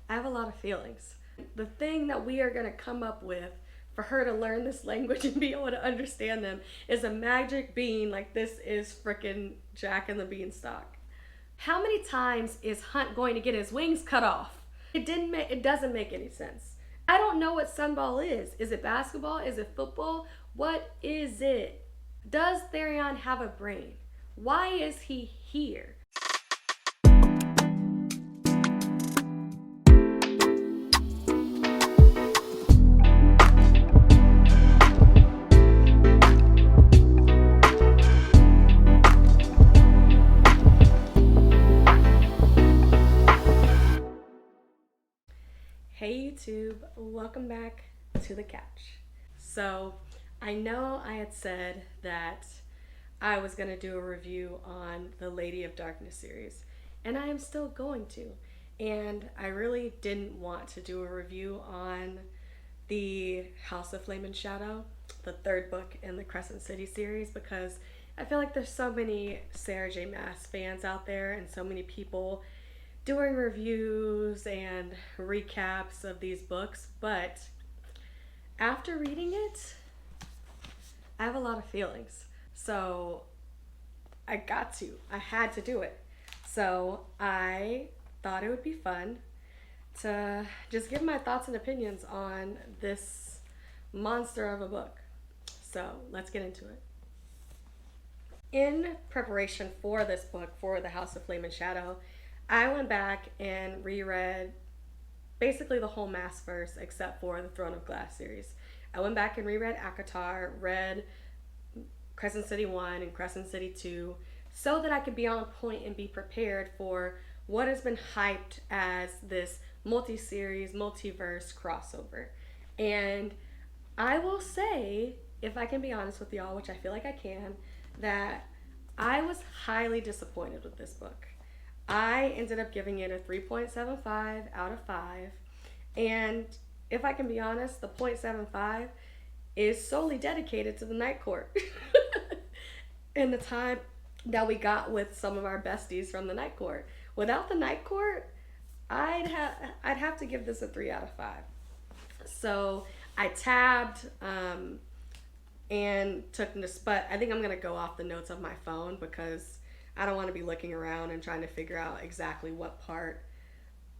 I have a lot of feelings. The thing that we are going to come up with for her to learn this language and be able to understand them is a magic bean like this is frickin' Jack and the Beanstalk. How many times is Hunt going to get his wings cut off? It doesn't make any sense. I don't know what sunball is. Is it basketball? Is it football? What is it? Does Therion have a brain? Why is he here? Hey YouTube, welcome back to the couch. So I know I had said that I was going to do a review on the Lady of Darkness series, and I am still going to. And I really didn't want to do a review on the House of Flame and Shadow, the third book in the Crescent City series, because I feel like there's so many Sarah J. Maas fans out there and so many people doing reviews and recaps of these books, but after reading it, I have a lot of feelings. So I had to do it. So I thought it would be fun to just give my thoughts and opinions on this monster of a book. So let's get into it. In preparation for this book, for The House of Flame and Shadow, I went back and reread basically the whole Massverse except for the Throne of Glass series. I went back and reread ACOTAR, read Crescent City 1 and Crescent City 2, so that I could be on point and be prepared for what has been hyped as this multi-series, multiverse crossover. And I will say, if I can be honest with y'all, which I feel like I can, that I was highly disappointed with this book. I ended up giving it a 3.75 out of 5. And if I can be honest, the 0.75 is solely dedicated to the Night Court. And the time that we got with some of our besties from the Night Court. Without the Night Court, I'd have to give this a 3 out of 5. So I tabbed and took this, but I think I'm going to go off the notes of my phone because I don't want to be looking around and trying to figure out exactly what part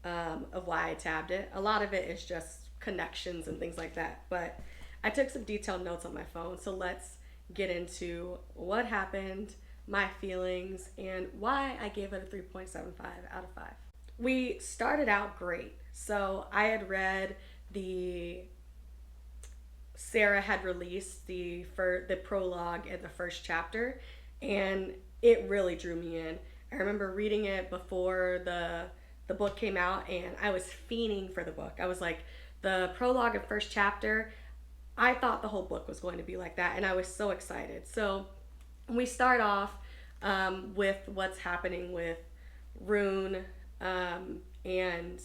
of why I tabbed it. A lot of it is just connections and things like that. But I took some detailed notes on my phone. So let's get into what happened, my feelings, and why I gave it a 3.75 out of 5. We started out great. So I had read Sarah had released the prologue and the first chapter, and it really drew me in. I remember reading it before the book came out, and I was fiending for the book. I was like, the prologue and first chapter, I thought the whole book was going to be like that, and I was so excited. So we start off with what's happening with Rune and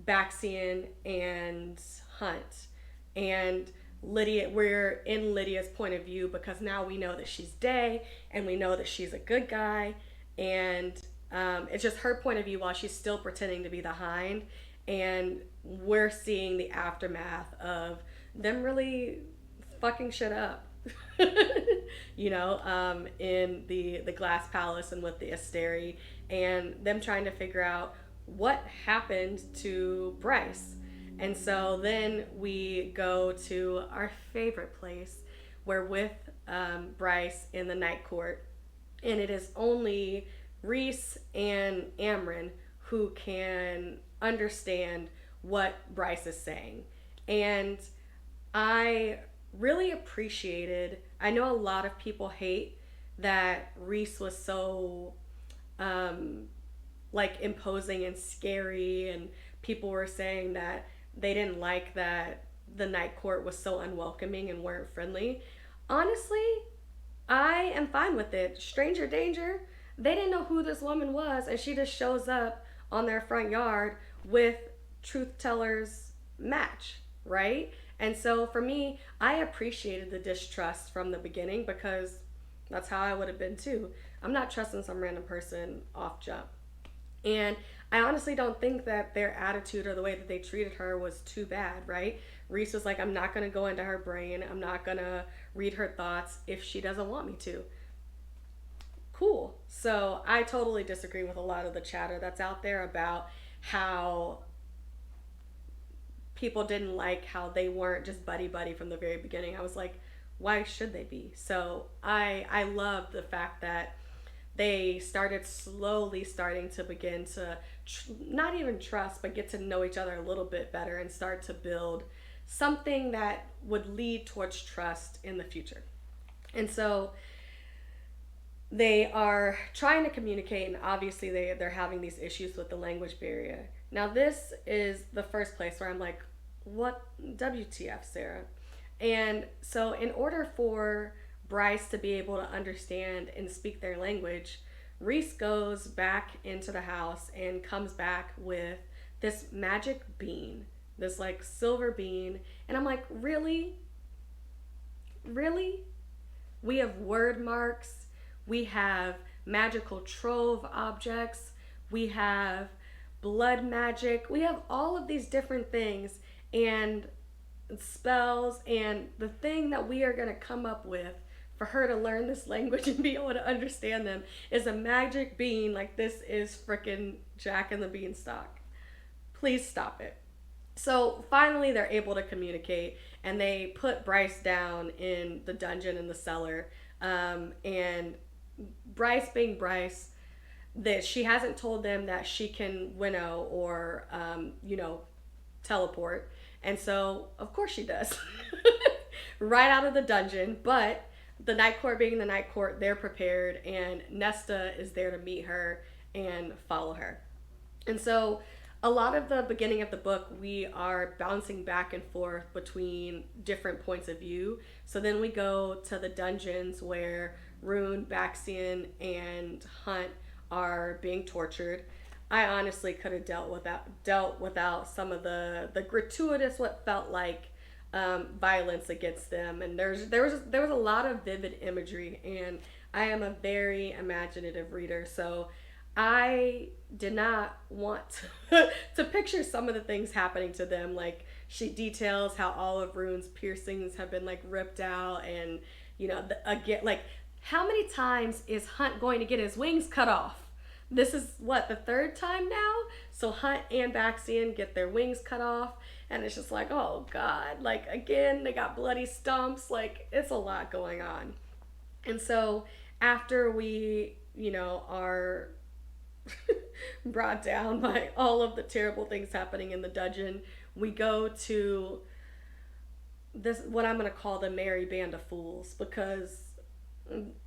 Baxian and Hunt. And Lydia, we're in Lydia's point of view because now we know that she's Day and we know that she's a good guy, and it's just her point of view while she's still pretending to be the Hind, and we're seeing the aftermath of them really fucking shit up. In the Glass Palace and with the Asteri, and them trying to figure out what happened to Bryce. And so then we go to our favorite place. We're with Bryce in the Night Court, and it is only Rhys and Amren who can understand what Bryce is saying. And I really appreciated, I know a lot of people hate that Rhys was so imposing and scary, and people were saying that they didn't like that the Night Court was so unwelcoming and weren't friendly. Honestly, I am fine with it. Stranger danger. They didn't know who this woman was, and she just shows up on their front yard with truth tellers match, right? And so for me, I appreciated the distrust from the beginning because that's how I would have been too. I'm not trusting some random person off jump. And I honestly don't think that their attitude or the way that they treated her was too bad, right? Reese was like, I'm not going to go into her brain. I'm not going to read her thoughts if she doesn't want me to. Cool. So I totally disagree with a lot of the chatter that's out there about how people didn't like how they weren't just buddy buddy from the very beginning. I was like, why should they be? So I love the fact that they started slowly starting to begin to not even trust, but get to know each other a little bit better and start to build something that would lead towards trust in the future. And so they are trying to communicate, and obviously they're having these issues with the language barrier. Now this is the first place where I'm like, what WTF, Sarah? And so in order for Bryce to be able to understand and speak their language, Reese goes back into the house and comes back with this magic bean, this like silver bean. And I'm like, really? Really? We have word marks, we have magical trove objects, we have blood magic, we have all of these different things and spells, and the thing that we are going to come up with for her to learn this language and be able to understand them is a magic bean. Like, this is freaking Jack and the Beanstalk. Please stop it. So finally they're able to communicate, and they put Bryce down in the dungeon in the cellar. And Bryce being Bryce, that she hasn't told them that she can winnow or teleport, and so of course she does. Right out of the dungeon. But the night court being the night court, they're prepared, and Nesta is there to meet her and follow her. And so a lot of the beginning of the book, we are bouncing back and forth between different points of view. So then we go to the dungeons where Rune, Baxian, and Hunt are being tortured. I honestly could have dealt without some of the gratuitous, what felt like violence against them. And there was a lot of vivid imagery, and I am a very imaginative reader, so I did not want to picture some of the things happening to them. Like, she details how all of Rune's piercings have been like ripped out, and again, like, how many times is Hunt going to get his wings cut off? This is what, the third time now? So Hunt and Baxian get their wings cut off, and it's just like, oh God, like, again, they got bloody stumps. Like, it's a lot going on. And so after we, are brought down by all of the terrible things happening in the dungeon, we go to this, what I'm going to call the merry band of fools, because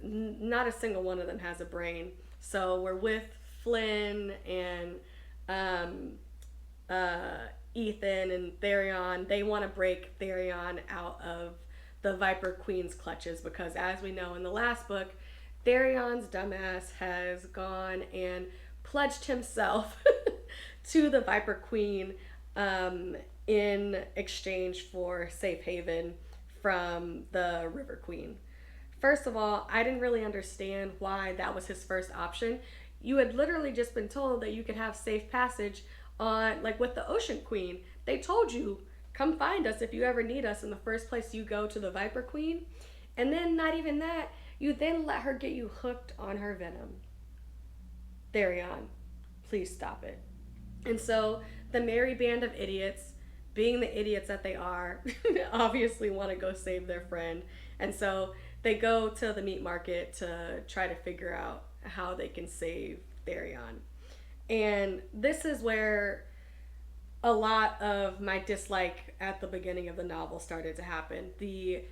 not a single one of them has a brain. So we're with Flynn and Ethan and Therion. They want to break Therion out of the Viper Queen's clutches, because as we know in the last book, Therion's dumbass has gone and pledged himself to the Viper Queen in exchange for safe haven from the River Queen. First of all, I didn't really understand why that was his first option. You had literally just been told that you could have safe passage on, like, with the Ocean Queen. They told you, come find us if you ever need us. In the first place, you go to the Viper Queen. And then not even that, you then let her get you hooked on her venom. Therion, please stop it. And so the merry band of idiots, being the idiots that they are, obviously want to go save their friend. And so they go to the meat market to try to figure out how they can save Therion. And this is where a lot of my dislike at the beginning of the novel started to happen. The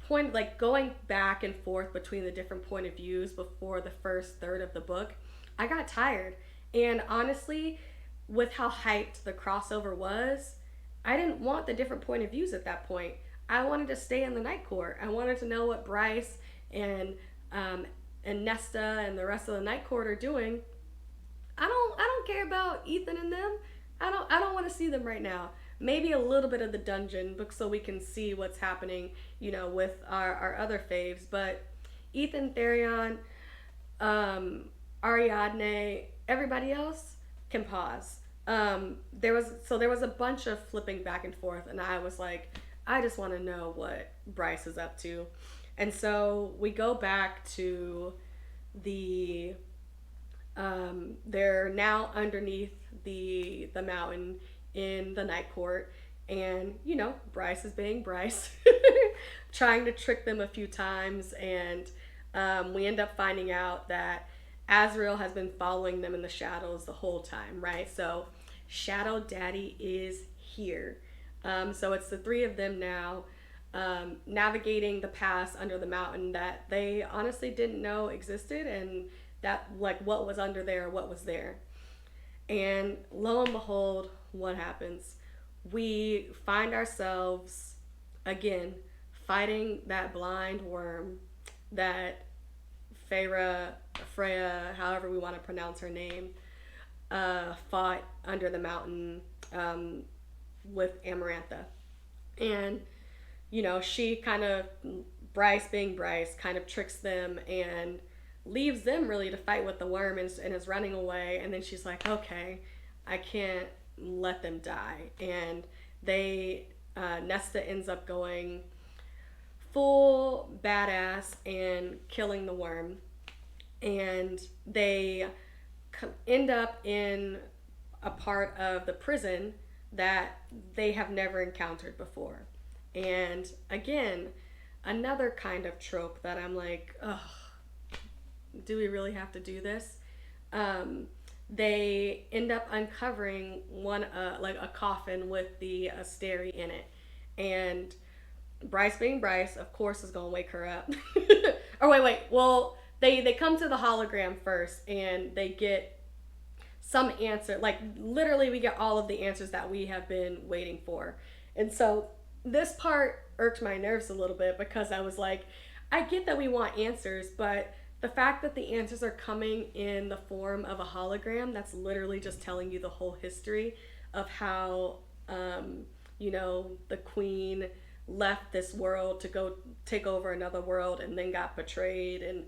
point, like, going back and forth between the different point of views before the first third of the book, I got tired. And honestly, with how hyped the crossover was, I didn't want the different point of views at that point. I wanted to stay in the night court. I wanted to know what Bryce and Nesta and the rest of the night court are doing. I don't care about Ethan and them. I don't want to see them right now. Maybe a little bit of the dungeon, so we can see what's happening, with our other faves. But Ethan, Therion, Ariadne, everybody else, can pause. There was a bunch of flipping back and forth, and I was like, I just want to know what Bryce is up to, and so we go back to the they're now underneath the mountain in the night court, and Bryce is being Bryce, trying to trick them a few times, and we end up finding out that Azrael has been following them in the shadows the whole time, right? So Shadow Daddy is here. So it's the three of them now, navigating the pass under the mountain that they honestly didn't know existed, and that, like, what was under there, what was there. And lo and behold, what happens? We find ourselves again fighting that blind worm that Freya, however we want to pronounce her name, fought under the mountain, with Amarantha. And, she kind of, Bryce being Bryce, kind of tricks them and leaves them really to fight with the worm, and is running away. And then she's like, okay, I can't let them die. And Nesta ends up going full badass and killing the worm. And they end up in a part of the prison that they have never encountered before. And again, another kind of trope that I'm like, ugh, do we really have to do this? They end up uncovering like a coffin with the Asteri in it. And Bryce being Bryce, of course, is going to wake her up. Or wait. Well, they come to the hologram first, and they get some answer. Like, literally, we get all of the answers that we have been waiting for. And so this part irked my nerves a little bit, because I was like, I get that we want answers, but the fact that the answers are coming in the form of a hologram that's literally just telling you the whole history of how, the queen left this world to go take over another world and then got betrayed, and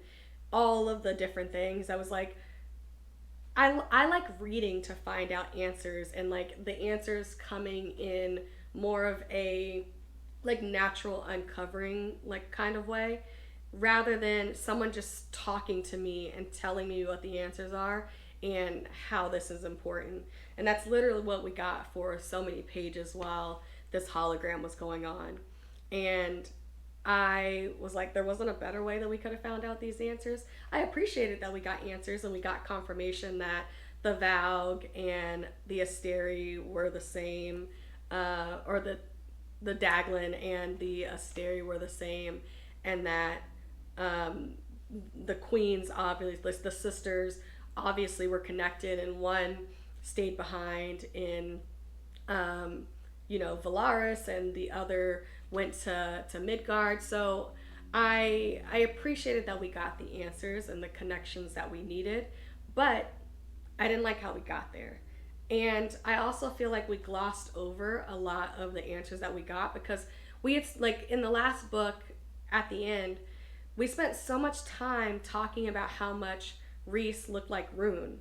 all of the different things. I was like, I like reading to find out answers, and like the answers coming in more of a like natural uncovering like kind of way, rather than someone just talking to me and telling me what the answers are and how this is important. And that's literally what we got for so many pages while this hologram was going on. And I was like, there wasn't a better way that we could have found out these answers. I appreciated that we got answers, and we got confirmation that the Valg and the Asteri were the same, or the Daglin and the Asteri were the same, and that the queens, obviously, the sisters, obviously were connected, and one stayed behind in, Valaris, and the other went to Midgard. So I appreciated that we got the answers and the connections that we needed, but I didn't like how we got there. And I also feel like we glossed over a lot of the answers that we got, because we had, like, in the last book at the end, we spent so much time talking about how much Rhys looked like Rune,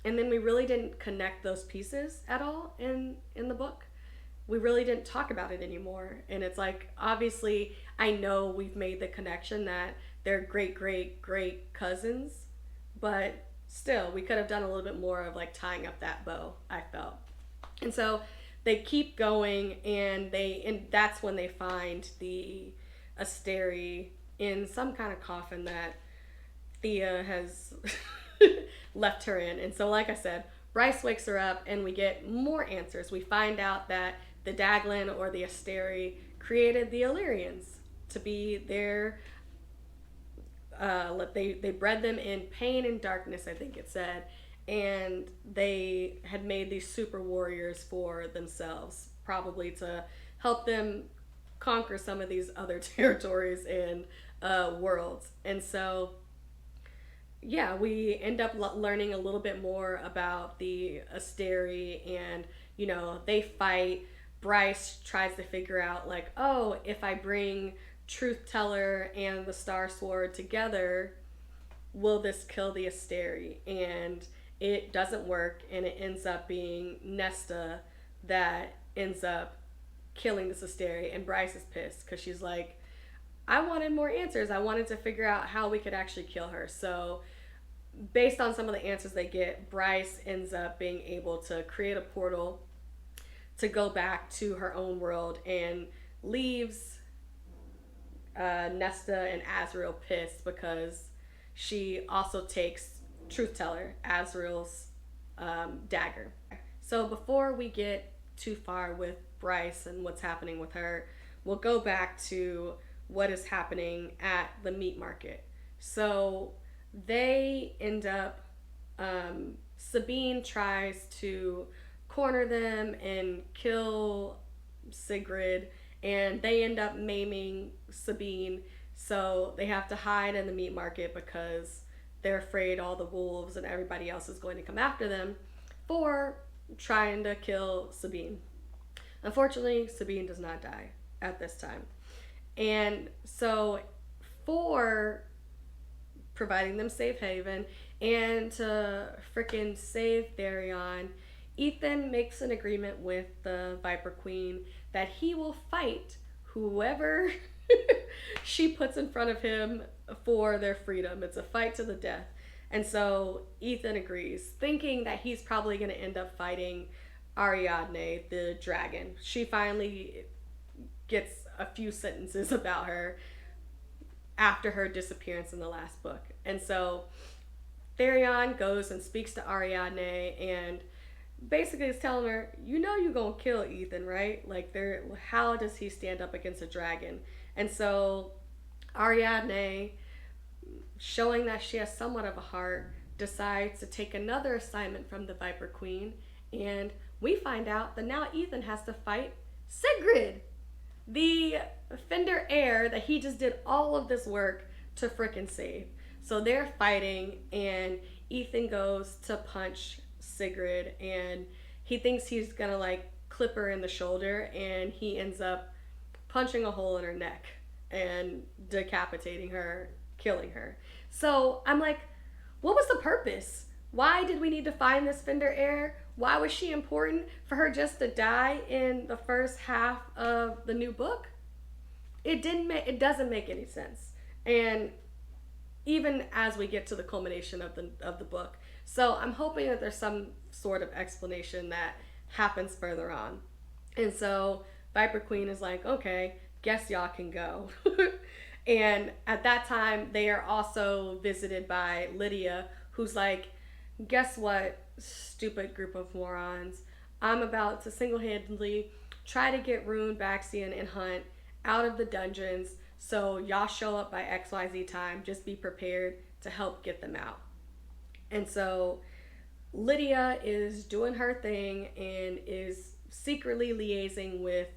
and then we really didn't connect those pieces at all in the book. We really didn't talk about it anymore. And it's like, obviously, I know we've made the connection that they're great, great, great cousins, but still, we could have done a little bit more of like tying up that bow, I felt. And so they keep going, and that's when they find the Asteri in some kind of coffin that Thea has left her in. And so, like I said, Bryce wakes her up, and we get more answers. We find out that the Daglin, or the Asteri, created the Illyrians to be their, they bred them in pain and darkness, I think it said, and they had made these super warriors for themselves, probably to help them conquer some of these other territories and worlds. And so, yeah, we end up learning a little bit more about the Asteri, and they fight. Bryce tries to figure out, like, oh, if I bring Truth Teller and the Star Sword together, will this kill the Asteri? And it doesn't work, and it ends up being Nesta that ends up killing the Sisteri. And Bryce is pissed because she's like, I wanted more answers. I wanted to figure out how we could actually kill her. So, based on some of the answers they get, Bryce ends up being able to create a portal to go back to her own world and leaves Nesta and Azriel pissed because she also takes Truth Teller, Azriel's dagger. So before we get too far with Bryce and what's happening with her, we'll go back to what is happening at the meat market. So they end up, Sabine tries to corner them and kill Sigrid, and they end up maiming Sabine. So they have to hide in the meat market because they're afraid all the wolves and everybody else is going to come after them for trying to kill Sabine. Unfortunately, Sabine does not die at this time. And so, for providing them safe haven and to frickin' save Therion, Ethan makes an agreement with the Viper Queen that he will fight whoever she puts in front of him for their freedom. It's a fight to the death. And so Ethan agrees, thinking that he's probably going to end up fighting Ariadne, the dragon. She finally gets a few sentences about her after her disappearance in the last book. And so Therion goes and speaks to Ariadne and basically is telling her, you know you're gonna kill Ethan, right? Like, how does he stand up against a dragon? And so Ariadne, showing that she has somewhat of a heart, decides to take another assignment from the Viper Queen, and we find out that now Ethan has to fight Sigrid, the Fender heir that he just did all of this work to frickin' save. So they're fighting, and Ethan goes to punch Sigrid, and he thinks he's gonna like clip her in the shoulder, and he ends up punching a hole in her neck and decapitating her, killing her. So I'm like, what was the purpose? Why did we need to find this Fender heir? Why was she important for her just to die in the first half of the new book? It doesn't make any sense. And even as we get to the culmination of the book. So I'm hoping that there's some sort of explanation that happens further on. And so Viper Queen is like, okay, guess y'all can go. And at that time, they are also visited by Lydia, who's like, guess what, stupid group of morons. I'm about to single-handedly try to get Rune, Baxian, and Hunt out of the dungeons. So y'all show up by XYZ time. Just be prepared to help get them out. And so Lydia is doing her thing and is secretly liaising with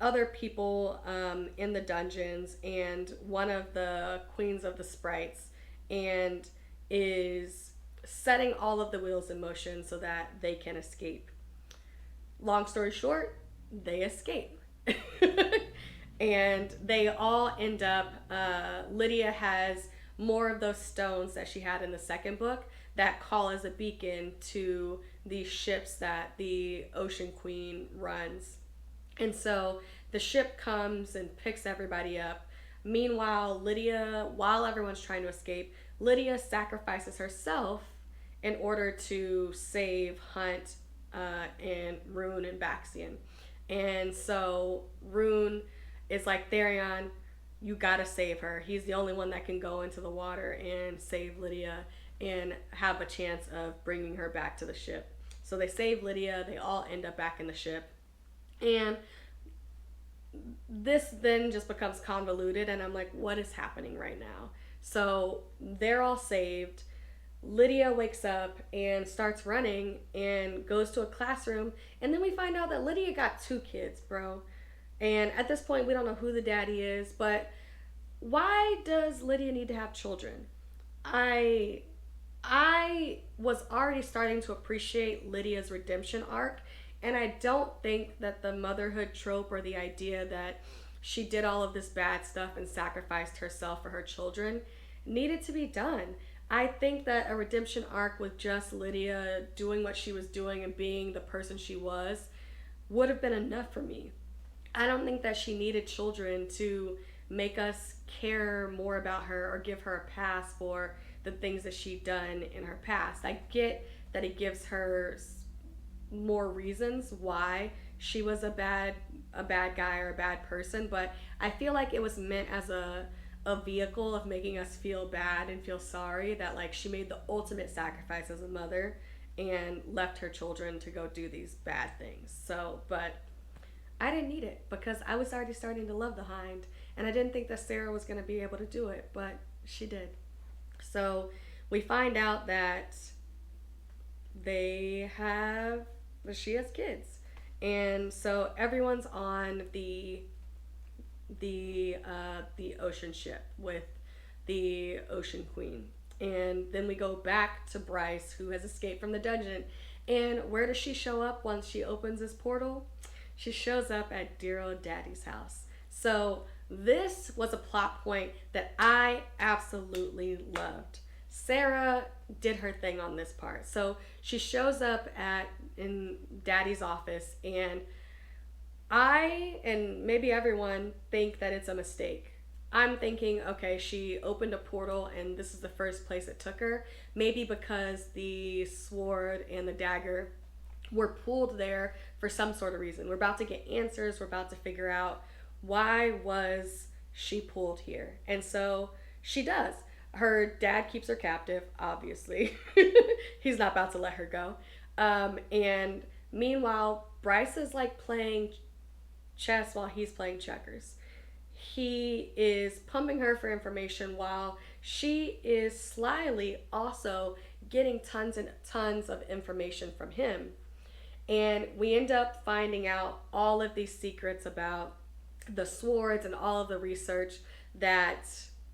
other people in the dungeons and one of the queens of the sprites, and is setting all of the wheels in motion so that they can escape. Long story short, they escape. And they all end up, Lydia has more of those stones that she had in the second book that call as a beacon to the ships that the Ocean Queen runs. And so the ship comes and picks everybody up. Meanwhile, Lydia, while everyone's trying to escape, Lydia sacrifices herself in order to save Hunt and Rune and Baxian. And so Rune is like, Therion, you gotta save her. He's the only one that can go into the water and save Lydia and have a chance of bringing her back to the ship. So they save Lydia. They all end up back in the ship. And this then just becomes convoluted, and I'm like, what is happening right now? So they're all saved. Lydia wakes up and starts running and goes to a classroom, and then we find out that Lydia got 2 kids, bro. And at this point, we don't know who the daddy is, but why does Lydia need to have children? I was already starting to appreciate Lydia's redemption arc, and I don't think that the motherhood trope or the idea that she did all of this bad stuff and sacrificed herself for her children needed to be done. I think that a redemption arc with just Lydia doing what she was doing and being the person she was would have been enough for me. I don't think that she needed children to make us care more about her or give her a pass for the things that she'd done in her past. I get that it gives her more reasons why she was a bad guy or a bad person, but I feel like it was meant as a vehicle of making us feel bad and feel sorry that like she made the ultimate sacrifice as a mother and left her children to go do these bad things. So, but I didn't need it because I was already starting to love the Hind, and I didn't think that Sarah was going to be able to do it, but she did. So we find out that they have she has kids, and so everyone's on the ocean ship with the Ocean Queen, and then we go back to Bryce, who has escaped from the dungeon. And where does she show up once she opens this portal? She shows up at dear old daddy's house. So this was a plot point that I absolutely loved. Sarah did her thing on this part. So she shows up at in daddy's office, and I and maybe everyone think that it's a mistake. I'm thinking, okay, she opened a portal and this is the first place it took her. Maybe because the sword and the dagger were pulled there for some sort of reason. We're about to get answers. We're about to figure out why was she pulled here. And so she does. Her dad keeps her captive, obviously. He's not about to let her go. And meanwhile, Bryce is like playing chess while he's playing checkers. He is pumping her for information while she is slyly also getting tons and tons of information from him. And we end up finding out all of these secrets about the swords and all of the research that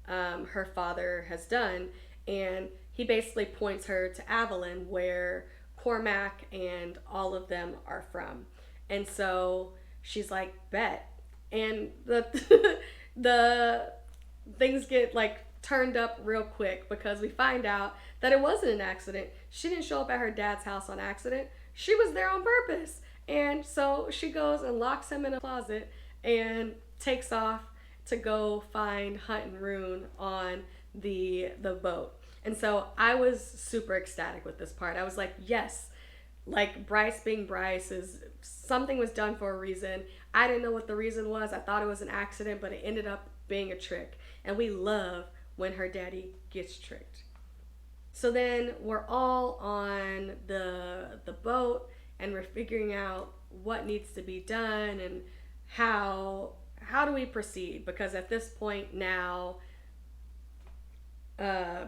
her father has done. And he basically points her to Avalon, where Cormac and all of them are from. And so she's like, bet. And the the things get like turned up real quick because we find out that it wasn't an accident. She didn't show up at her dad's house on accident. She was there on purpose. And so she goes and locks him in a closet and takes off to go find Hunt and Rune on the boat. And so I was super ecstatic with this part. I was like, yes, like Bryce being Bryce is something was done for a reason. I didn't know what the reason was. I thought it was an accident, but it ended up being a trick. And we love when her daddy gets tricked. So then we're all on the boat and we're figuring out what needs to be done and how do we proceed, because at this point now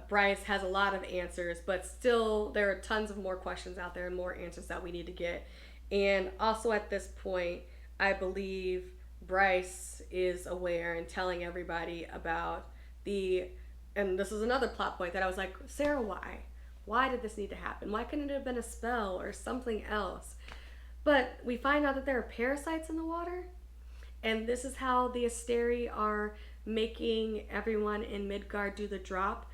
Bryce has a lot of answers, but still there are tons of more questions out there and more answers that we need to get. And also at this point, I believe Bryce is aware and telling everybody about and this is another plot point that I was like, Sarah, why? Why did this need to happen? Why couldn't it have been a spell or something else? But we find out that there are parasites in the water, and this is how the Asteri are making everyone in Midgard do the drop,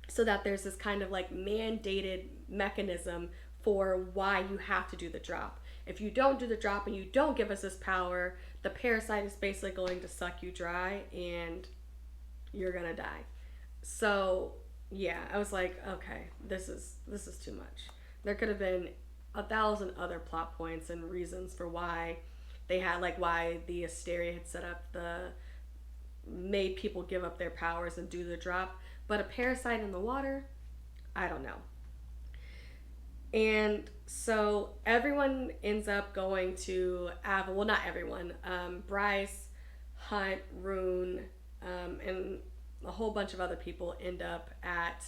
so that there's this kind of like mandated mechanism for why you have to do the drop. If you don't do the drop and you don't give us this power, the parasite is basically going to suck you dry and you're gonna die. So yeah, I was like, okay, this is too much. There could have been 1,000 other plot points and reasons for why they had, like, why the Asteria had set up made people give up their powers and do the drop. But a parasite in the water, I don't know. And so everyone ends up going to Avalon. Well, not everyone. Bryce, Hunt, Rune, and a whole bunch of other people end up at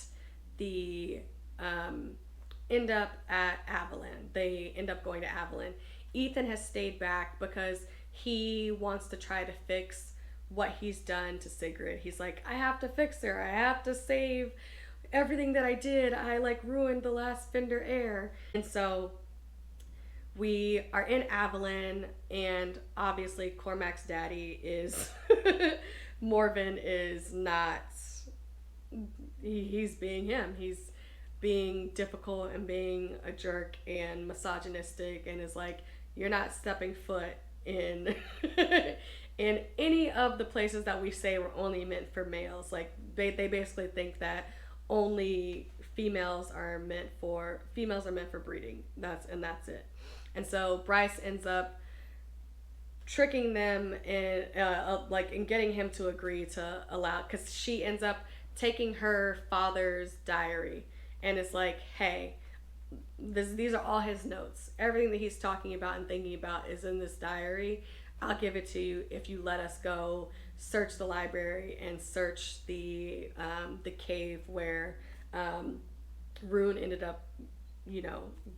Avalon. They end up going to Avalon. Ethan has stayed back because he wants to try to fix what he's done to Sigrid. He's like, I have to fix her. I have to save everything that I did. I like ruined the last Fender heir. And so we are in Avalon, and obviously Cormac's daddy is Morven is not he's being him. He's being difficult and being a jerk and misogynistic, and is like, you're not stepping foot in in any of the places that we say were only meant for males. Like they basically think that only females are meant for breeding. That's it. And so Bryce ends up tricking them and and getting him to agree to allow, because she ends up taking her father's diary and it's like, hey, these are all his notes. Everything that he's talking about and thinking about is in this diary. I'll give it to you if you let us go search the library and search the cave where Rune ended up,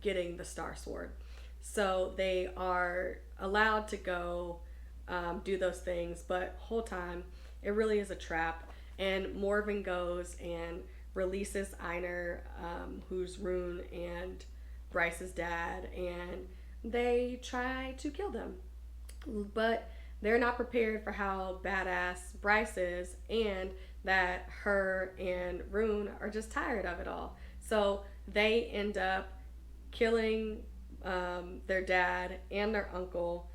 getting the Star Sword. So they are allowed to go do those things, but whole time it really is a trap. And Morven goes and releases Einar, who's Rune and Bryce's dad, and they try to kill them. But they're not prepared for how badass Bryce is, and that her and Rune are just tired of it all. So they end up killing their dad and their uncle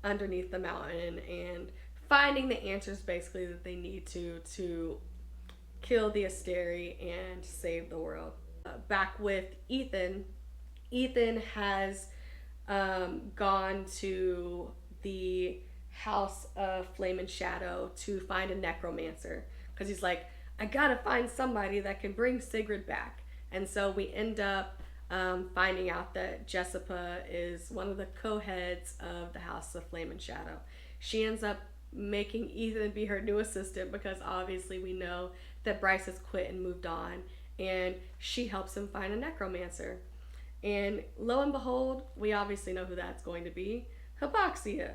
underneath the mountain and finding the answers basically that they need to kill the Asteri and save the world. Back with Ethan, Ethan has gone to the House of Flame and Shadow to find a necromancer because he's like, I gotta find somebody that can bring Sigrid back. And so we end up finding out that Jessica is one of the co-heads of the House of Flame and Shadow. She ends up making Ethan be her new assistant because obviously we know that Bryce has quit and moved on, and she helps him find a necromancer. And lo and behold, we obviously know who that's going to be, Hypoxia.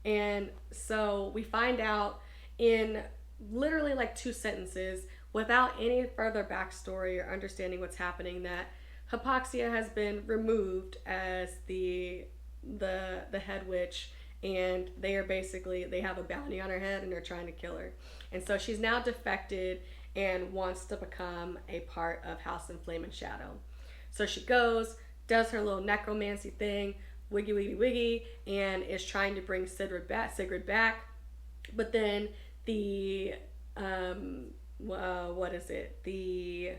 And so we find out in literally like 2 sentences, without any further backstory or understanding what's happening, that Hypoxia has been removed as the head witch, and they have a bounty on her head and they're trying to kill her. And so she's now defected and wants to become a part of House and Flame and Shadow. So she goes, does her little necromancy thing, wiggy wiggy wiggy, and is trying to bring Sigrid back. But then the what is it? The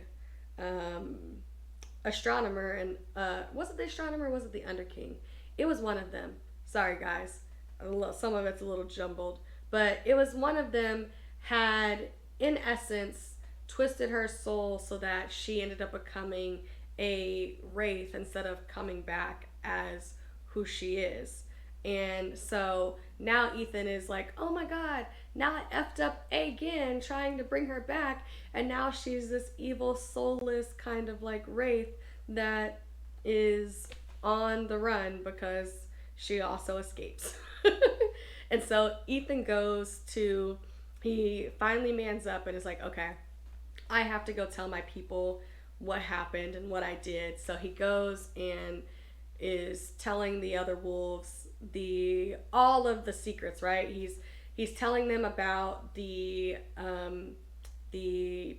astronomer and was it the astronomer or was it the Underking? It was one of them. Sorry guys, some of it's a little jumbled, but it was one of them had in essence twisted her soul so that she ended up becoming a wraith instead of coming back as who she is. And so now Ethan is like, oh my god, now I effed up again trying to bring her back, and now she's this evil, soulless kind of like wraith that is on the run because she also escapes. And so Ethan he finally mans up and is like, okay, I have to go tell my people what happened and what I did. So he goes and is telling the other wolves all of the secrets, right? He's telling them about the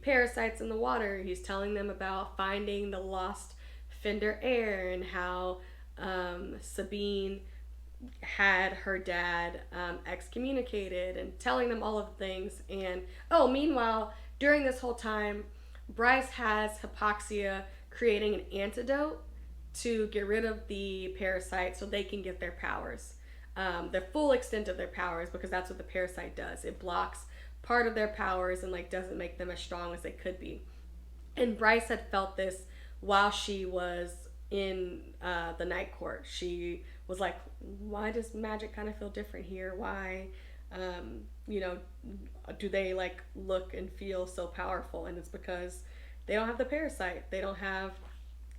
parasites in the water. He's telling them about finding the lost Fender heir and how Sabine had her dad excommunicated, and telling them all of the things. And meanwhile, during this whole time, Bryce has Hypoxia creating an antidote to get rid of the parasite so they can get their powers, the full extent of their powers, because that's what the parasite does. It blocks part of their powers and like doesn't make them as strong as they could be. And Bryce had felt this while she was in the night court. She was like, why does magic kind of feel different here? Why do they like look and feel so powerful? And it's because they don't have the parasite. They don't have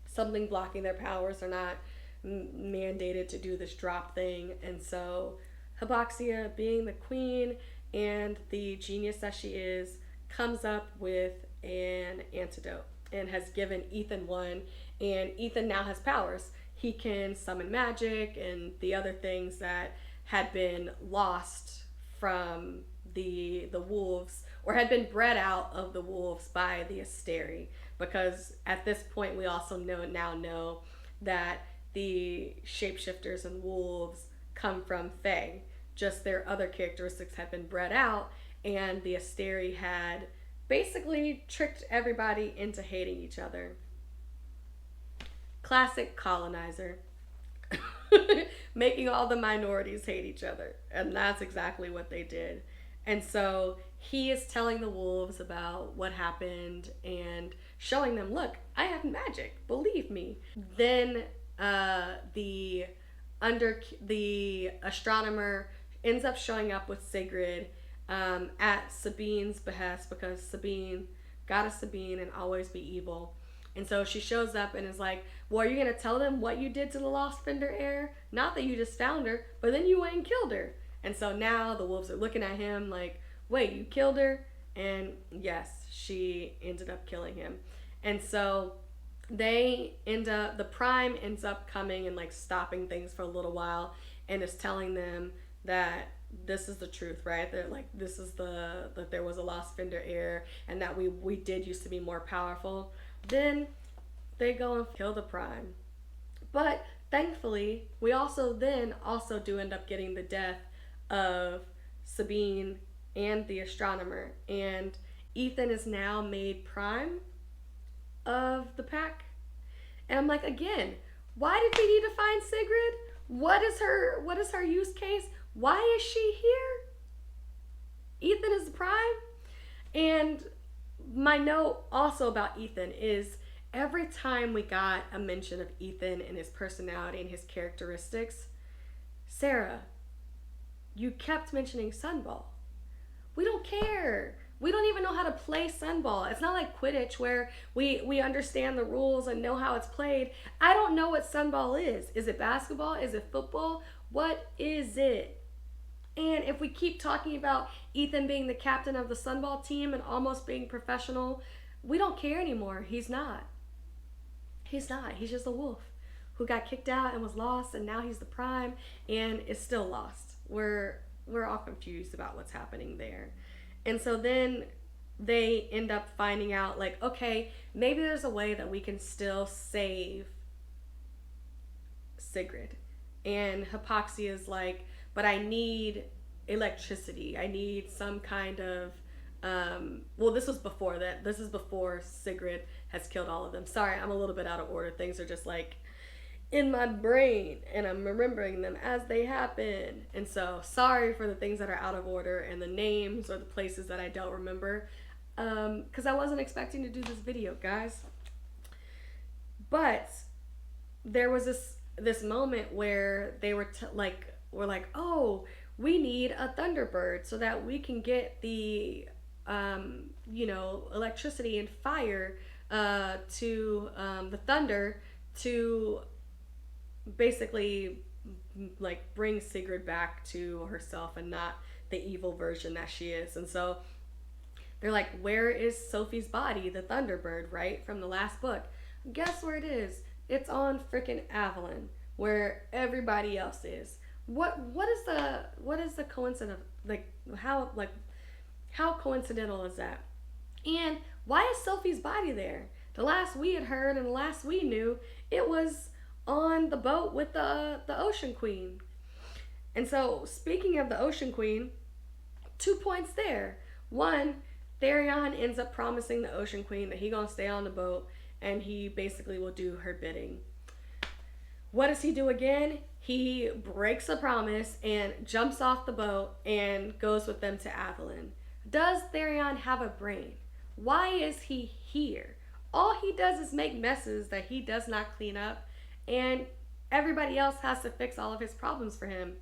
something blocking their powers. They're not mandated to do this drop thing. And so Hypoxia, being the queen and the genius that she is, comes up with an antidote and has given Ethan one. And Ethan now has powers. He can summon magic and the other things that had been lost from the wolves, or had been bred out of the wolves by the Asteri, because at this point we also know that the shapeshifters and wolves come from Fae. Just their other characteristics had been bred out, and the Asteri had basically tricked everybody into hating each other. Classic colonizer. Making all the minorities hate each other. And that's exactly what they did. And so he is telling the wolves about what happened and showing them, look, I have magic, believe me. Then the astronomer ends up showing up with Sigrid at Sabine's behest, because Sabine, goddess Sabine, and always be evil. And so she shows up and is like, well, are you going to tell them what you did to the lost Fender heir? Not that you just found her, but then you went and killed her. And so now the wolves are looking at him like, wait, you killed her? And yes, she ended up killing him. And so the Prime ends up coming and like stopping things for a little while, and is telling them that this is the truth, right? They're like, this is that there was a lost Fender heir, and that we did used to be more powerful. Then they go and kill the Prime. But thankfully, we also do end up getting the death of Sabine and the astronomer. And Ethan is now made Prime of the pack. And I'm like, again, why did we need to find Sigrid? What is her use case? Why is she here? Ethan is the Prime. And my note also about Ethan is, every time we got a mention of Ethan and his personality and his characteristics, Sarah, you kept mentioning Sunball. We don't care. We don't even know how to play Sunball. It's not like Quidditch where we understand the rules and know how it's played. I don't know what Sunball is. Is it basketball? Is it football? What is it? And if we keep talking about Ethan being the captain of the Sunball team and almost being professional, we don't care anymore. He's not. He's not. He's just a wolf who got kicked out and was lost, and now he's the Prime and is still lost. We're all confused about what's happening there. And so then they end up finding out, like, okay, maybe there's a way that we can still save Sigrid. And Hypoxia is like, but I need electricity. I need some kind of, well, this was before that. This is before Sigrid has killed all of them. Sorry, I'm a little bit out of order. Things are just like in my brain, and I'm remembering them as they happen. And so sorry for the things that are out of order and the names or the places that I don't remember, because I wasn't expecting to do this video, guys. But there was this moment where they were like, oh, we need a Thunderbird so that we can get the electricity and fire to the thunder to basically like bring Sigrid back to herself and not the evil version that she is. And so they're like, where is Sophie's body, the Thunderbird, right, from the last book? Guess where it is? It's on freaking Avalon, where everybody else is. What is the coincidence? How coincidental is that? And why is Sophie's body there? The last we had heard and the last we knew, it was on the boat with the Ocean Queen. And so, speaking of the Ocean Queen, 2 points there. One, Therion ends up promising the Ocean Queen that he gonna stay on the boat and he basically will do her bidding. What does he do again? He breaks a promise and jumps off the boat and goes with them to Avalon. Does Therion have a brain? Why is he here? All he does is make messes that he does not clean up, and everybody else has to fix all of his problems for him.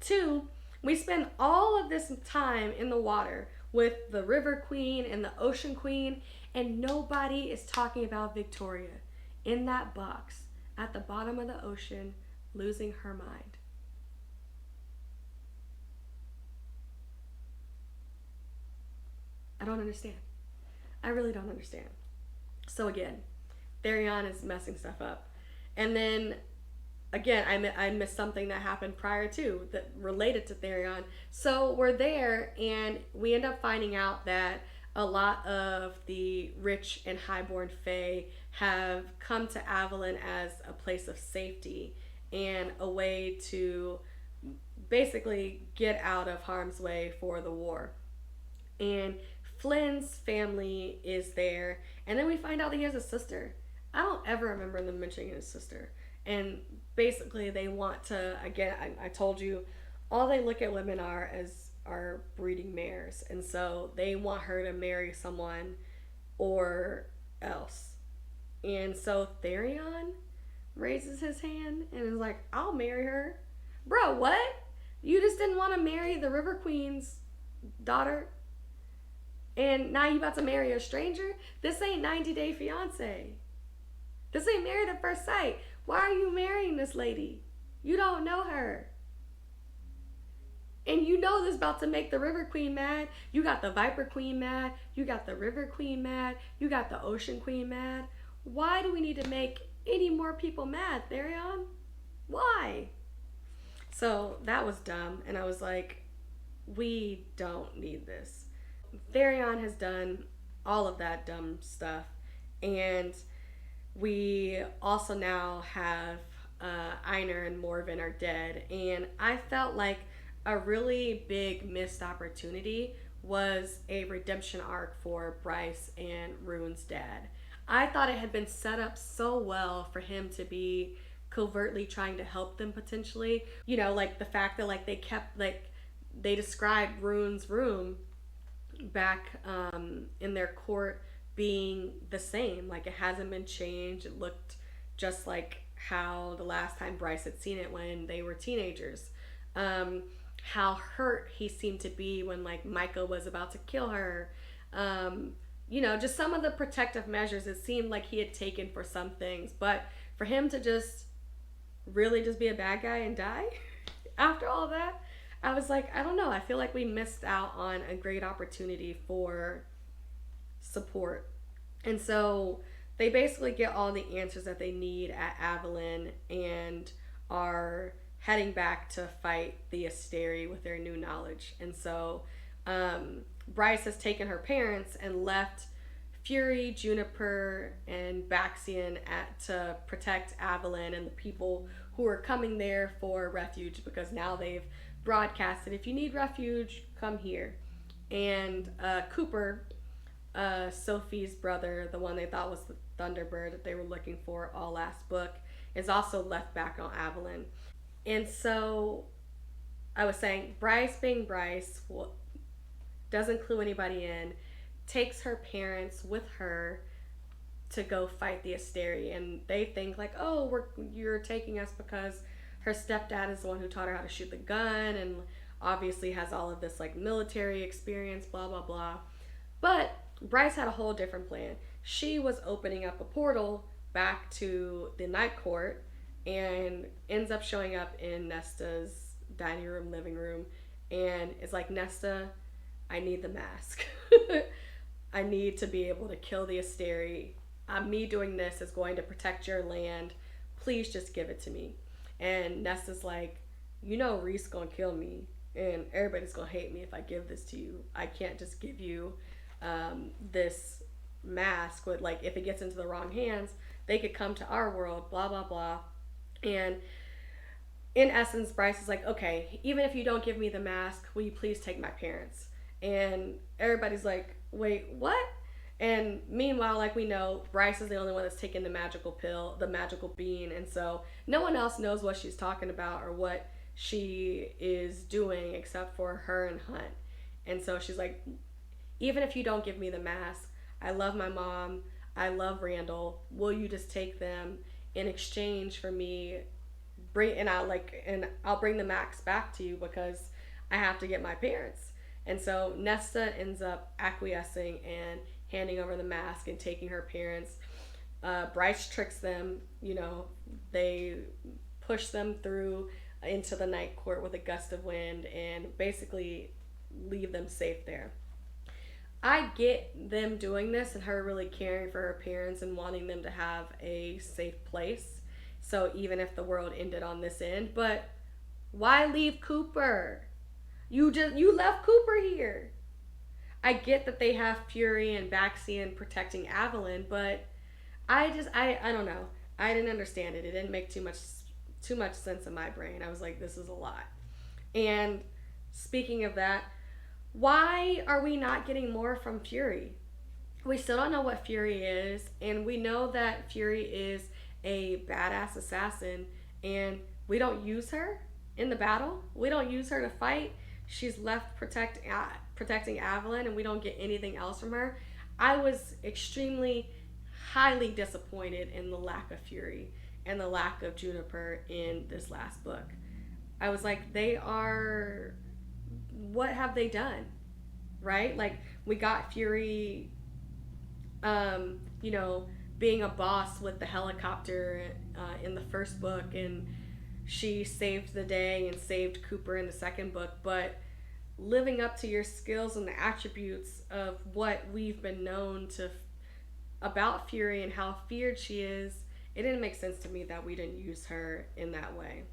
2, we spend all of this time in the water with the River Queen and the Ocean Queen, and nobody is talking about Victoria in that box at the bottom of the ocean, losing her mind. I don't understand. I really don't understand. So again, Therion is messing stuff up. And then again, I missed something that happened prior to that related to Therion. So we're there, and we end up finding out that a lot of the rich and highborn Fae have come to Avalon as a place of safety and a way to basically get out of harm's way for the war. And Flynn's family is there, and then we find out that he has a sister. I don't ever remember them mentioning his sister. And basically, they want to, again, I told you, all they look at women are as are breeding mares, and so they want her to marry someone or else. And so Therion raises his hand and is like, "I'll marry her." Bro, what? You just didn't want to marry the River Queen's daughter, and now you about to marry a stranger? This ain't 90 Day Fiance. This ain't Married at First Sight. Why are you marrying this lady? You don't know her. And you know this about to make the River Queen mad. You got the Viper Queen mad. You got the River Queen mad. You got the Ocean Queen mad. Why do we need to make any more people mad, Therion? Why? So that was dumb. And I was like, we don't need this. Therion has done all of that dumb stuff. And we also now have Einar and Morven are dead. And I felt like a really big missed opportunity was a redemption arc for Bryce and Rune's dad. I thought it had been set up so well for him to be covertly trying to help them potentially. You know, like the fact that like they kept like they described Rune's room back in their court being the same. Like it hasn't been changed. It looked just like how the last time Bryce had seen it when they were teenagers. How hurt he seemed to be when like Micah was about to kill her. You know, just some of the protective measures it seemed like he had taken for some things, but for him to just really just be a bad guy and die after all that, I was like, I don't know. I feel like we missed out on a great opportunity for support. And so they basically get all the answers that they need at Avalon and are heading back to fight the Asteri with their new knowledge. And so Bryce has taken her parents and left Fury, Juniper, and Baxian to protect Avalon and the people who are coming there for refuge, because now they've broadcasted, if you need refuge, come here. And Cooper, Sophie's brother, the one they thought was the Thunderbird that they were looking for all last book, is also left back on Avalon. And so I was saying, Bryce being Bryce doesn't clue anybody in, takes her parents with her to go fight the Asteri, and they think like, oh, you're taking us because her stepdad is the one who taught her how to shoot the gun and obviously has all of this like military experience, blah blah blah. But Bryce had a whole different plan. She was opening up a portal back to the night court and ends up showing up in Nesta's dining room, living room, and is like, Nesta, I need the mask. I need to be able to kill the Asteri. Me doing this is going to protect your land. Please just give it to me. And Nesta's like, you know Reese gonna kill me, and everybody's gonna hate me if I give this to you. I can't just give you this mask. With like, if it gets into the wrong hands, they could come to our world, blah blah blah. And in essence, Bryce is like, okay, even if you don't give me the mask, will you please take my parents? And everybody's like, wait, what? And meanwhile, like we know, Bryce is the only one that's taking the magical pill, the magical bean, and so no one else knows what she's talking about or what she is doing except for her and Hunt. And so she's like, even if you don't give me the mask, I love my mom, I love Randall, will you just take them in exchange for me I'll bring the mask back to you because I have to get my parents. And so Nesta ends up acquiescing and handing over the mask and taking her parents. Bryce tricks them, you know, they push them through into the night court with a gust of wind and basically leave them safe there. I get them doing this and her really caring for her parents and wanting them to have a safe place. So even if the world ended on this end, but why leave Cooper? You left Cooper here. I get that they have Fury and Baxian protecting Avalon, but I don't know. I didn't understand it. It didn't make too much sense in my brain. I was like, this is a lot. And speaking of that, why are we not getting more from Fury? We still don't know what Fury is, and we know that Fury is a badass assassin, and we don't use her in the battle. We don't use her to fight. She's left protecting Avalon, and we don't get anything else from her. I was extremely, highly disappointed in the lack of Fury and the lack of Juniper in this last book. I was like, they are. What have they done? Right? Like, we got Fury, you know, being a boss with the helicopter in the first book, and she saved the day and saved Cooper in the second book, but living up to your skills and the attributes of what we've been known to about Fury and how feared she is, it didn't make sense to me that we didn't use her in that way.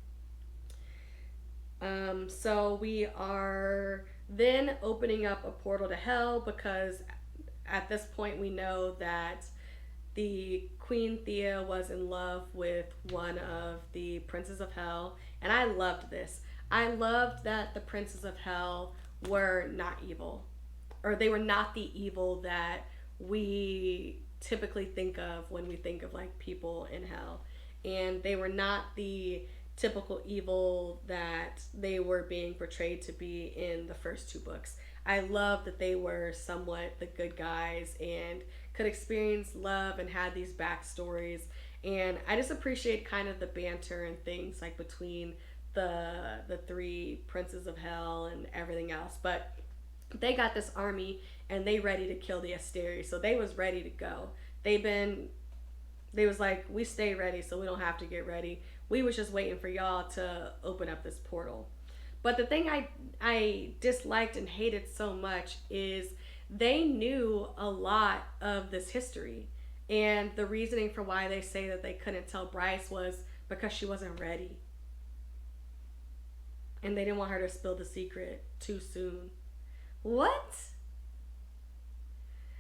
So we are then opening up a portal to hell because at this point we know that the Queen Thea was in love with one of the princes of hell, and I loved this. I loved that the princes of hell were not evil, or they were not the evil that we typically think of when we think of like people in hell, and they were not the typical evil that they were being portrayed to be in the first two books. I love that they were somewhat the good guys and could experience love and had these backstories. And I just appreciate kind of the banter and things like between the three princes of hell and everything else. But they got this army and they ready to kill the Asteri, so they was ready to go. They was like, we stay ready so we don't have to get ready. We was just waiting for y'all to open up this portal. But the thing I disliked and hated so much is they knew a lot of this history. And the reasoning for why they say that they couldn't tell Bryce was because she wasn't ready. And they didn't want her to spill the secret too soon. What?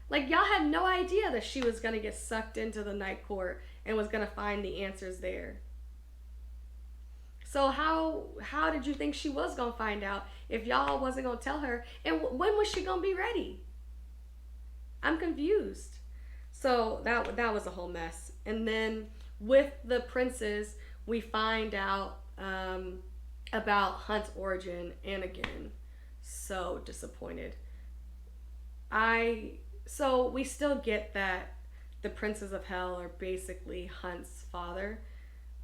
Like, y'all had no idea that she was going to get sucked into the Night Court and was going to find the answers there. So how did you think she was going to find out if y'all wasn't going to tell her? And when was she going to be ready? I'm confused. So that was a whole mess. And then with the princes, we find out about Hunt's origin. And again, so disappointed. So we still get that the princes of hell are basically Hunt's father,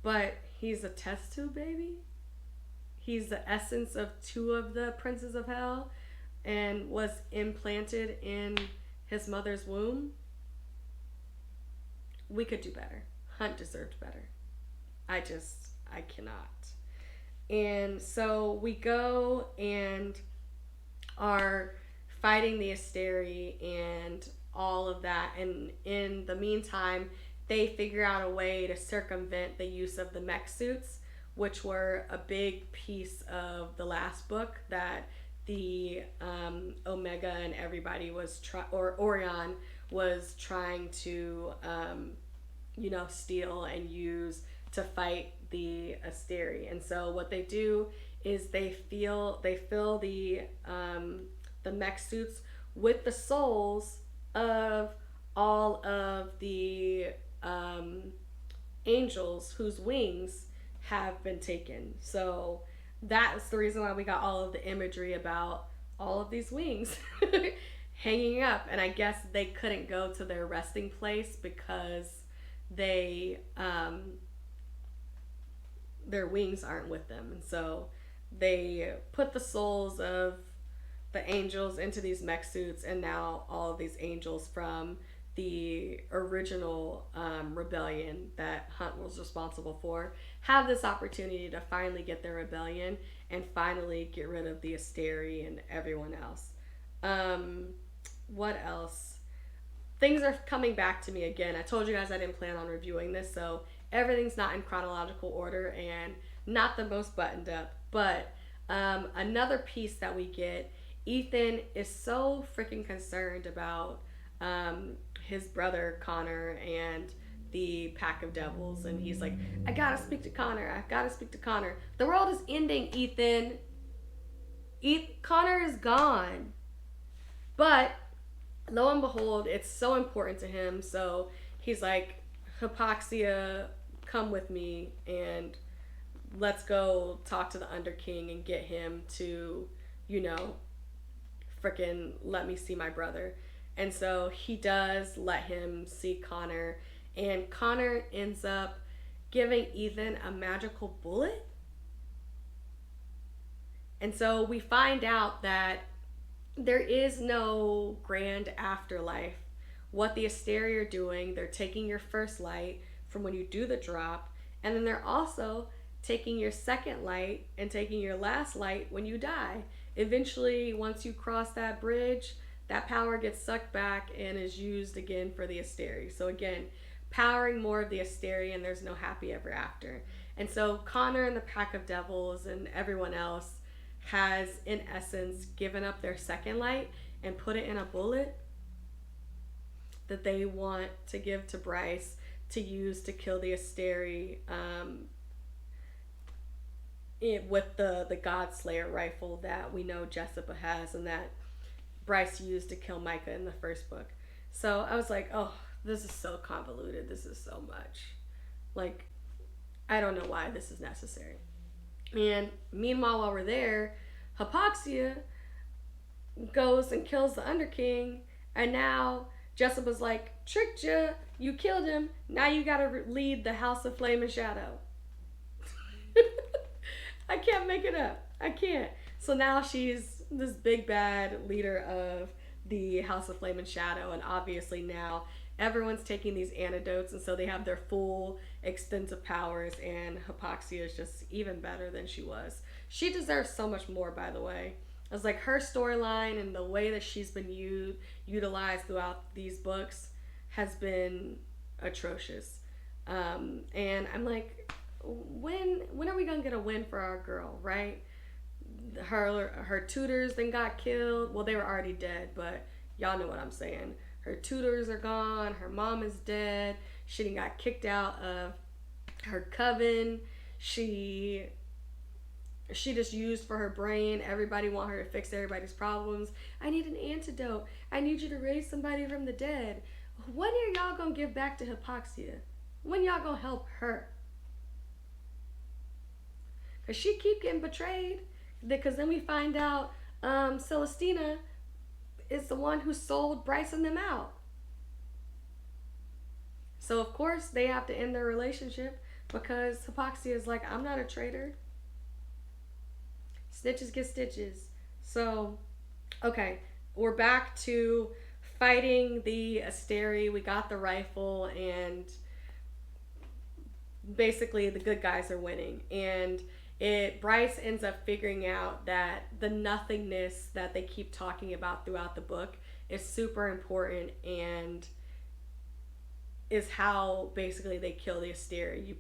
but he's a test tube baby. He's the essence of two of the princes of hell and was implanted in his mother's womb. We could do better. Hunt deserved better. I cannot. And so we go and are fighting the Asteri and all of that. And in the meantime, they figure out a way to circumvent the use of the mech suits, which were a big piece of the last book that the Omega and everybody was Orion was trying to steal and use to fight the Asteri. And so what they do is they fill the mech suits with the souls of all of the angels whose wings have been taken. So that's the reason why we got all of the imagery about all of these wings hanging up. And I guess they couldn't go to their resting place because they their wings aren't with them. And so they put the souls of the angels into these mech suits, and now all of these angels from the original rebellion that Hunt was responsible for have this opportunity to finally get their rebellion and finally get rid of the Asteri and everyone else. What else? Things are coming back to me again. I told you guys I didn't plan on reviewing this, so everything's not in chronological order and not the most buttoned up. But another piece that we get, Ethan is so freaking concerned about his brother Connor and the pack of devils, and he's like, I gotta speak to Connor. I gotta speak to Connor. The world is ending, Ethan. Connor is gone. But lo and behold, it's so important to him. So he's like, Hypoxia, come with me and let's go talk to the Underking and get him to, you know, freaking let me see my brother. And so he does let him see Connor, and Connor ends up giving Ethan a magical bullet. And so we find out that there is no grand afterlife. What the Asteri are doing, they're taking your first light from when you do the drop, and then they're also taking your second light and taking your last light when you die. Eventually, once you cross that bridge, that power gets sucked back and is used again for the Asteri. So again, powering more of the Asteri, and there's no happy ever after. And so Connor and the pack of devils and everyone else has, in essence, given up their second light and put it in a bullet that they want to give to Bryce to use to kill the Asteri with the Godslayer rifle that we know Jessica has and that Bryce used to kill Micah in the first book. So I was like, oh, this is so convoluted. This is so much. Like, I don't know why this is necessary. And meanwhile, while we're there, Hypoxia goes and kills the Underking, and now Jessica's like, tricked you, you killed him, now you gotta lead the House of Flame and Shadow. I can't make it up. I can't. So now she's this big bad leader of the House of Flame and Shadow, and obviously now everyone's taking these antidotes, and so they have their full extensive powers, and Hypoxia is just even better than she was. She deserves so much more, by the way. It's like her storyline and the way that she's been utilized throughout these books has been atrocious. And I'm like, when are we gonna get a win for our girl, right? Her tutors then got killed. Well, they were already dead, but y'all know what I'm saying. Her tutors are gone. Her mom is dead. She done got kicked out of her coven. She just used for her brain. Everybody want her to fix everybody's problems. I need an antidote. I need you to raise somebody from the dead. When are y'all gonna give back to Hypoxia? When y'all gonna help her? Because she keep getting betrayed. Because then we find out Celestina is the one who sold Bryce and them out. So of course they have to end their relationship because Hypoxia is like, I'm not a traitor. Snitches get stitches. So, okay, we're back to fighting the Asteri. We got the rifle, and basically the good guys are winning. And Bryce ends up figuring out that the nothingness that they keep talking about throughout the book is super important and is how basically they kill the Asteri.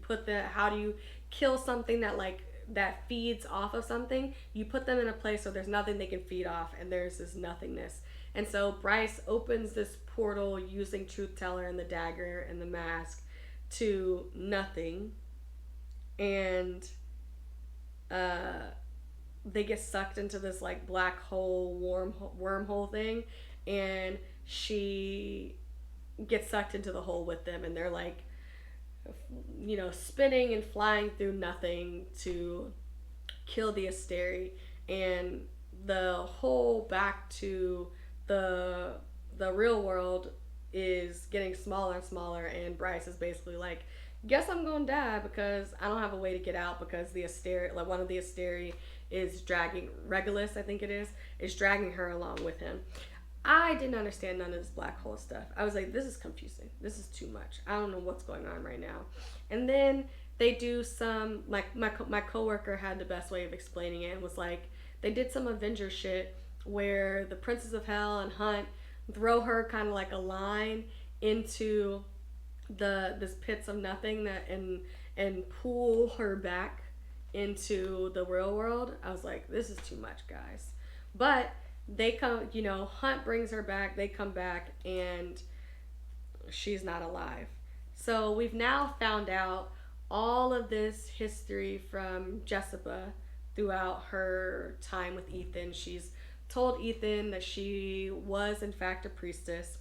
How do you kill something that feeds off of something? You put them in a place where there's nothing they can feed off, and there's this nothingness. And so Bryce opens this portal using Truth Teller and the dagger and the mask to nothing, and they get sucked into this like black hole wormhole thing, and she gets sucked into the hole with them, and they're like, you know, spinning and flying through nothing to kill the Asteri. And the hole back to the real world is getting smaller and smaller, and Bryce is basically like, guess I'm gonna die because I don't have a way to get out, because the Asteri, like one of the Asteri is dragging, Regulus I think it is dragging her along with him. I didn't understand none of this black hole stuff. I was like, this is confusing. This is too much. I don't know what's going on right now. And then they do some, my coworker had the best way of explaining it, and was like, they did some Avenger shit where the Princes of Hell and Hunt throw her kind of like a line into this pits of nothing and pull her back into the real world. I was like, this is too much, guys. But they come, Hunt brings her back. They come back, and she's not alive. So we've now found out all of this history from Jessica throughout her time with Ethan. She's told Ethan that she was in fact a priestess,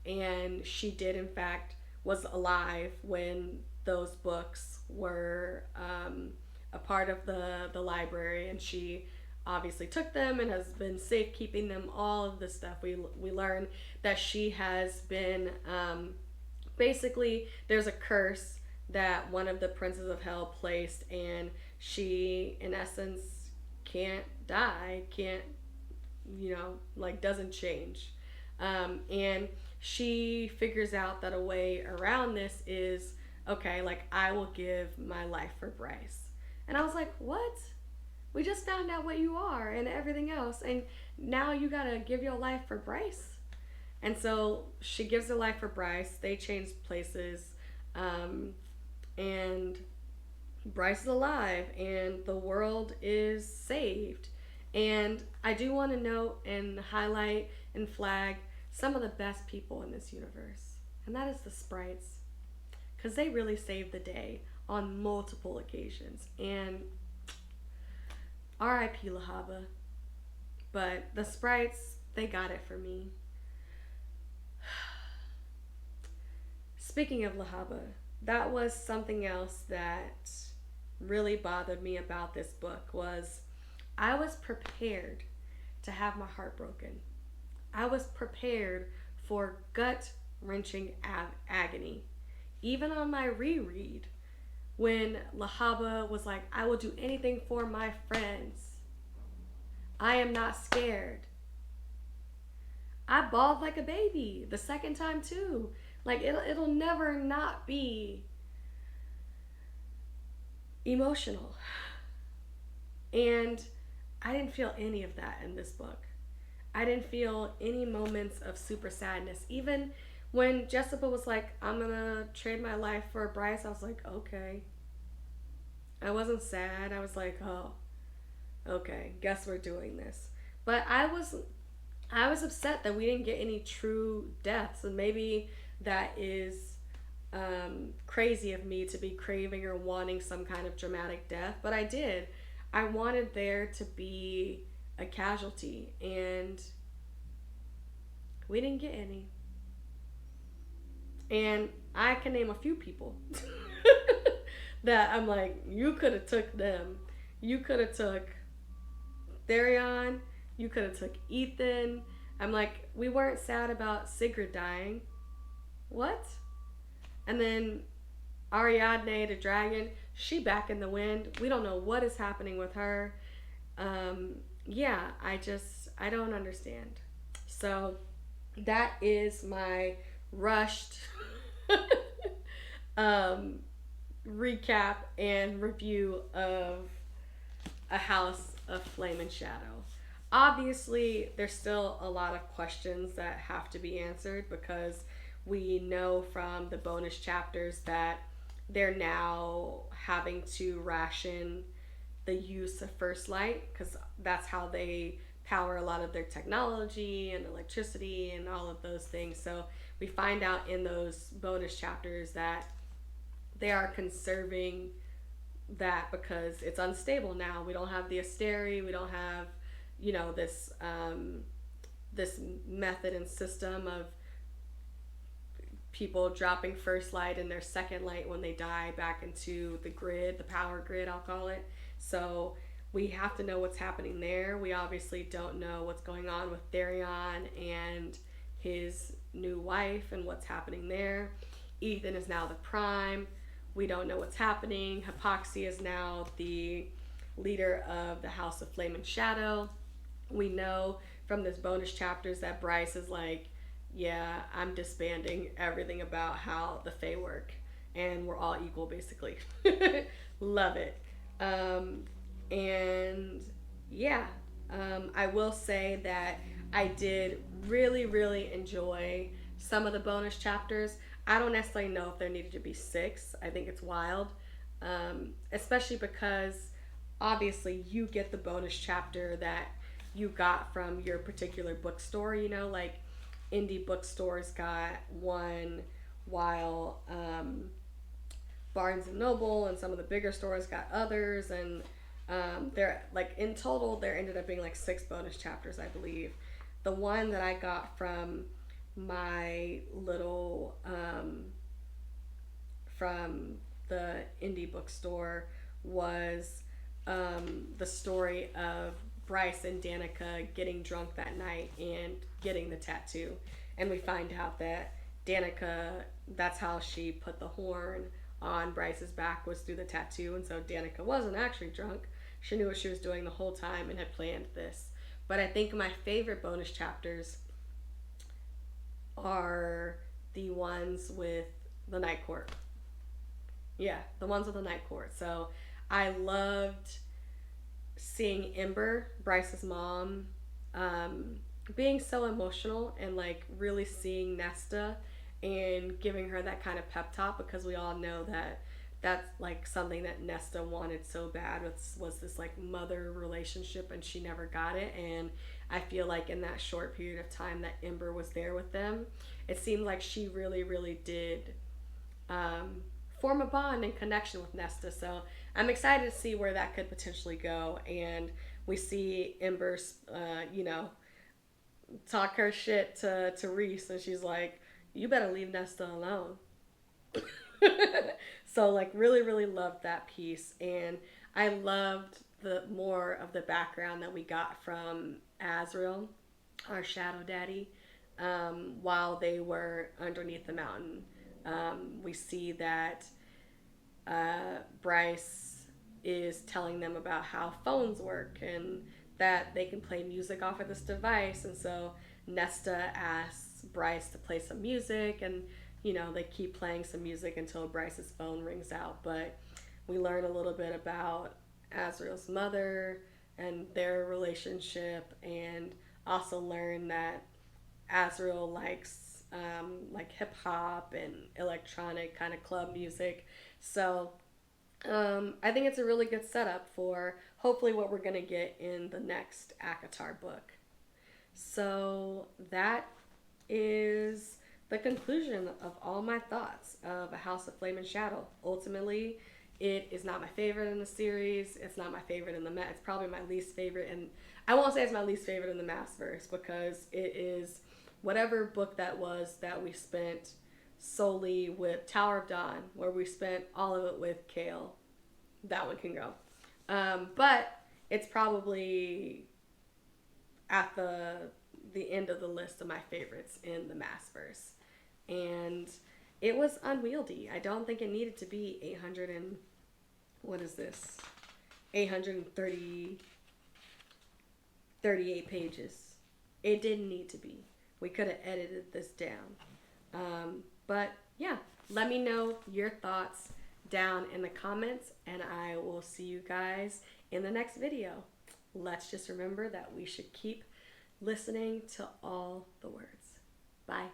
and she did in fact was alive when those books were a part of the library, and she obviously took them and has been safekeeping them. All of this stuff we learn that she has been basically, there's a curse that one of the princes of hell placed, and she in essence can't die, can't, like, doesn't change. And she figures out that a way around this is, okay, like, I will give my life for Bryce. And I was like, what? We just found out what you are and everything else, and now you gotta give your life for Bryce? And so she gives her life for Bryce. They change places, and Bryce is alive, and the world is saved. And I do want to note and highlight and flag some of the best people in this universe, and that is the sprites, because they really saved the day on multiple occasions. And R.I.P. Lahaba, but the sprites, they got it for me. Speaking of Lahaba, that was something else that really bothered me about this book. Was I was prepared to have my heart broken. I was prepared for gut-wrenching agony. Even on my reread, when Lahaba was like, I will do anything for my friends. I am not scared. I bawled like a baby the second time too. Like, it'll never not be emotional. And I didn't feel any of that in this book. I didn't feel any moments of super sadness. Even when Jessica was like, I'm gonna trade my life for Bryce, I was like, okay. I wasn't sad. I was like, oh, okay, guess we're doing this. But I was upset that we didn't get any true deaths, and maybe that is crazy of me to be craving or wanting some kind of dramatic death, but I did. I wanted there to be a casualty, and we didn't get any. And I can name a few people that I'm like, you could have took them. You could have took Therion. You could have took Ethan. I'm like, we weren't sad about Sigrid dying. What? And then Ariadne, the dragon, she back in the wind. We don't know what is happening with her. Yeah, I don't understand. So that is my rushed recap and review of A House of Flame and Shadow. Obviously, there's still a lot of questions that have to be answered, because we know from the bonus chapters that they're now having to ration the use of First Light, because that's how they power a lot of their technology and electricity and all of those things. So we find out in those bonus chapters that they are conserving that because it's unstable now. We don't have the Asteri, we don't have, this this method and system of people dropping First Light and their Second Light when they die back into the grid, the power grid, I'll call it. So we have to know what's happening there. We obviously don't know what's going on with Therion and his new wife and what's happening there. Ethan is now the Prime. We don't know what's happening. Hypoxia is now the leader of the House of Flame and Shadow. We know from this bonus chapters that Bryce is like, yeah, I'm disbanding everything about how the Fae work, and we're all equal, basically. Love it. And yeah, I will say that I did really, really enjoy some of the bonus chapters. I don't necessarily know if there needed to be six. I think it's wild, especially because obviously you get the bonus chapter that you got from your particular bookstore. You know, like indie bookstores got one, while Barnes and Noble and some of the bigger stores got others, and there like in total there ended up being like six bonus chapters, I believe. The one that I got from my little from the indie bookstore was the story of Bryce and Danica getting drunk that night and getting the tattoo. And we find out that Danica, that's how she put the horn on Bryce's back, was through the tattoo. And so Danica wasn't actually drunk. She knew what she was doing the whole time and had planned this. But I think my favorite bonus chapters are the ones with the night court. Yeah, the ones with the night court. So I loved seeing Ember, Bryce's mom, being so emotional and like really seeing Nesta and giving her that kind of pep talk, because we all know that that's like something that Nesta wanted so bad, was this like mother relationship, and she never got it. And I feel like in that short period of time that Ember was there with them, it seemed like she really, really did form a bond and connection with Nesta. So I'm excited to see where that could potentially go. And we see Ember, talk her shit to Reese, and she's like, "You better leave Nesta alone." So like really, really loved that piece, and I loved the more of the background that we got from Azrael, our shadow daddy, while they were underneath the mountain. We see that Bryce is telling them about how phones work and that they can play music off of this device. And so Nesta asks Bryce to play some music, and they keep playing some music until Bryce's phone rings out. But we learn a little bit about Azrael's mother and their relationship, and also learn that Azrael likes like hip hop and electronic kind of club music. So I think it's a really good setup for hopefully what we're going to get in the next ACOTAR book. So that is the conclusion of all my thoughts of A House of Flame and Shadow. Ultimately, it is not my favorite in the series. It's not my favorite in the it's probably my least favorite, and I won't say it's my least favorite in the Massverse, because it is whatever book that was that we spent solely with Tower of Dawn, where we spent all of it with Kale. That one can go. But it's probably at the end of the list of my favorites in the Massverse. And it was unwieldy. I don't think it needed to be 800 and what is this? 838 pages. It didn't need to be. We could have edited this down. But yeah, let me know your thoughts down in the comments, and I will see you guys in the next video. Let's just remember that we should keep listening to all the words. Bye.